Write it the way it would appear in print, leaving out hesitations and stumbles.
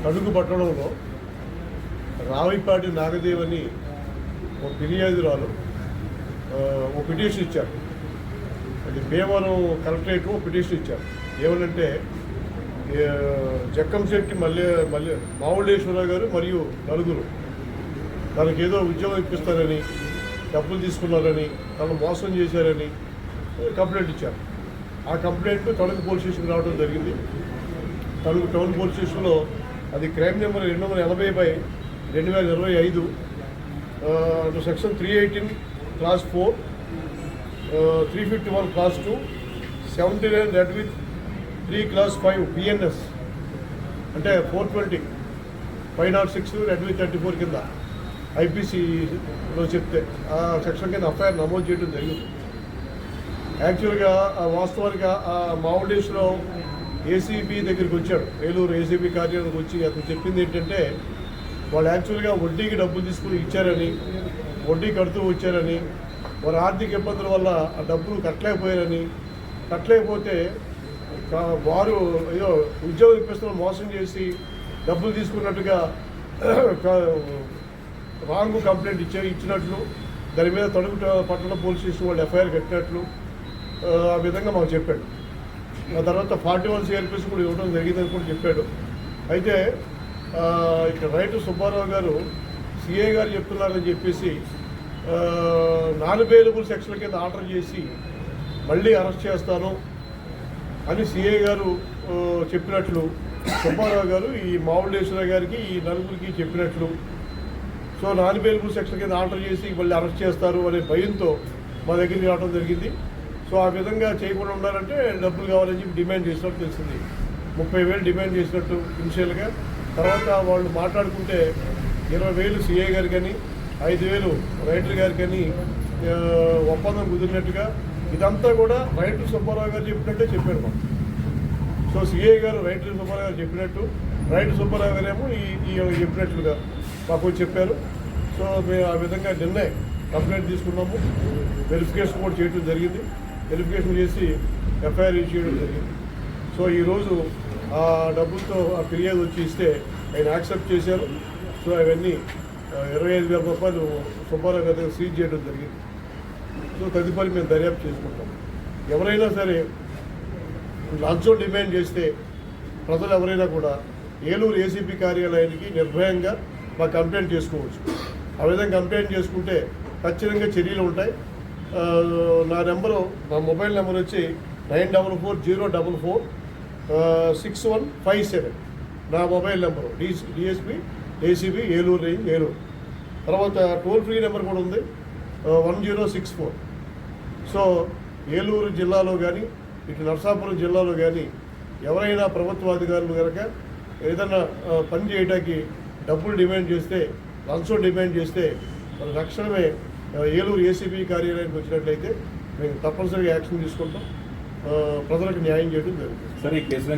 తణుకు పట్టణంలో రావిపాటి నాగదేవని ఒక ఫిర్యాదురాలు ఒక పిటిషన్ ఇచ్చారు. అది భీమవరం కలెక్టరేట్ ఒక పిటిషన్ ఇచ్చారు. ఏమనంటే జక్కంశెట్టి మావుళ్ళేశ్వరరావు గారు మరియు నలుగురు తనకు ఏదో ఉద్యోగం ఇప్పిస్తారని, డబ్బులు తీసుకున్నారని, తనను మోసం చేశారని కంప్లైంట్ ఇచ్చారు. ఆ కంప్లైంట్ తణుకు పోలీస్ స్టేషన్కి రావడం జరిగింది. తణుకు టౌన్ పోలీస్ స్టేషన్లో అది crime number 280/2025 section 318 class 4, 351 class 2, 79 red with 3 class 5 BNS అంటే 420, 506 రెడ్ విత్ 34 కింద IPCలో చెప్తే ఆ సెక్షన్ కింద ఎఫ్ఐఆర్ నమోదు చేయడం జరిగింది. యాక్చువల్గా వాస్తవానికి మావుడేస్లో ఏసీబీ దగ్గరికి వచ్చాడు. ఏలూరు ఏసీబీ కార్యాలయానికి వచ్చి అతను చెప్పింది ఏంటంటే వాళ్ళు యాక్చువల్గా వడ్డీకి డబ్బులు తీసుకుని ఇచ్చారని, వడ్డీ కడుతూ వచ్చారని, వారి ఆర్థిక ఇబ్బందుల వల్ల ఆ డబ్బులు కట్టలేకపోతే వారు ఏదో ఉద్యోగం ఇప్పిస్తున్న మోసం చేసి డబ్బులు తీసుకున్నట్టుగా రాంగ్ కంప్లైంట్ ఇచ్చినట్లు, దాని మీద తణుకు పట్టణ పోలీస్ స్టేషన్ వాళ్ళు ఎఫ్ఐఆర్ కట్టినట్లు ఆ విధంగా మాకు చెప్పాడు. ఆ తర్వాత 41 CRPS కూడా ఇవ్వడం జరిగిందని కూడా చెప్పాడు. అయితే ఇక్కడ రైటర్ సుబ్బారావు గారు సిఐ గారు చెప్తున్నారని చెప్పేసి నాన్ అవైలబుల్ సెక్షన్ల కింద ఆర్డర్ చేసి మళ్ళీ అరెస్ట్ చేస్తాను అని సిఐ గారు చెప్పినట్లు సుబ్బారావు గారు ఈ మావుళ్ళేశ్వర గారికి ఈ నలుగురికి చెప్పినట్లు, సో నాన్ అవైలబుల్ సెక్షన్ కింద ఆర్డర్ చేసి మళ్ళీ అరెస్ట్ చేస్తారు అనే భయంతో మా దగ్గరికి రావడం జరిగింది. సో ఆ విధంగా చేయకుండా ఉండాలంటే డబ్బులు కావాలని చెప్పి డిమాండ్ చేసినట్టు తెలిసింది. 30,000 డిమాండ్ చేసినట్టు ఇనిషియల్గా. తర్వాత వాళ్ళు మాట్లాడుకుంటే 20,000 సిఐ గారు కానీ 5,000 రైటర్ గారు కానీ ఒప్పందం కుదిరినట్టుగా ఇదంతా కూడా రైటర్ సుబ్బారావు గారు చెప్పినట్టే చెప్పాడు మాకు. సో సిఐ గారు రైటర్ సుబ్బారావు గారు చెప్పినట్టు, రైటర్ సుబ్బారావు గారు ఏమో ఈ చెప్పినట్లుగా మాకు చెప్పారు. సో మేము ఆ విధంగా నిన్నే కంప్లైంట్ తీసుకున్నాము. వెరిఫికేషన్ కూడా చేయడం జరిగింది. వెరిఫికేషన్ చేసి ఎఫ్ఐఆర్ ఇష్యూ చేయడం జరిగింది. సో ఈరోజు ఆ డబ్బులతో ఆ ఫిర్యాదు వచ్చి ఇస్తే ఆయన యాక్సెప్ట్ చేశారు. సో అవన్నీ 25,000 రూపాయలు సుబ్బారావు గారి దగ్గర సీజ్ చేయడం జరిగింది. సో తదుపరి మేము దర్యాప్తు చేసుకుంటాం. ఎవరైనా సరే లంచం డిమాండ్ చేస్తే ప్రజలు ఎవరైనా కూడా ఏలూరు ఏసీపీ కార్యాలయానికి నిర్భయంగా మా కంప్లైంట్ చేసుకోవచ్చు. ఆ విధంగా కంప్లైంట్ చేసుకుంటే ఖచ్చితంగా చర్యలు ఉంటాయి. నా మొబైల్ నెంబర్ వచ్చి 9440446157 నా mobile number. DSP ACB Eluru range Eluru. తర్వాత టోల్ ఫ్రీ నెంబర్ కూడా ఉంది 1064. సో ఏలూరు జిల్లాలో కానీ ఇటు నరసాపురం జిల్లాలో కానీ ఎవరైనా ప్రభుత్వాధికారులు కనుక ఏదైనా పని చేయడానికి డబ్బులు డిమాండ్ చేస్తే, లంచం డిమాండ్ చేస్తే తక్షణమే ఏలూరు ఏసీబీ కార్యాలయానికి వచ్చినట్లయితే మేము తప్పనిసరిగా యాక్షన్ తీసుకుంటాం. ప్రజలకు న్యాయం చేయడం జరుగుతుంది. సరే ఈ కేసులో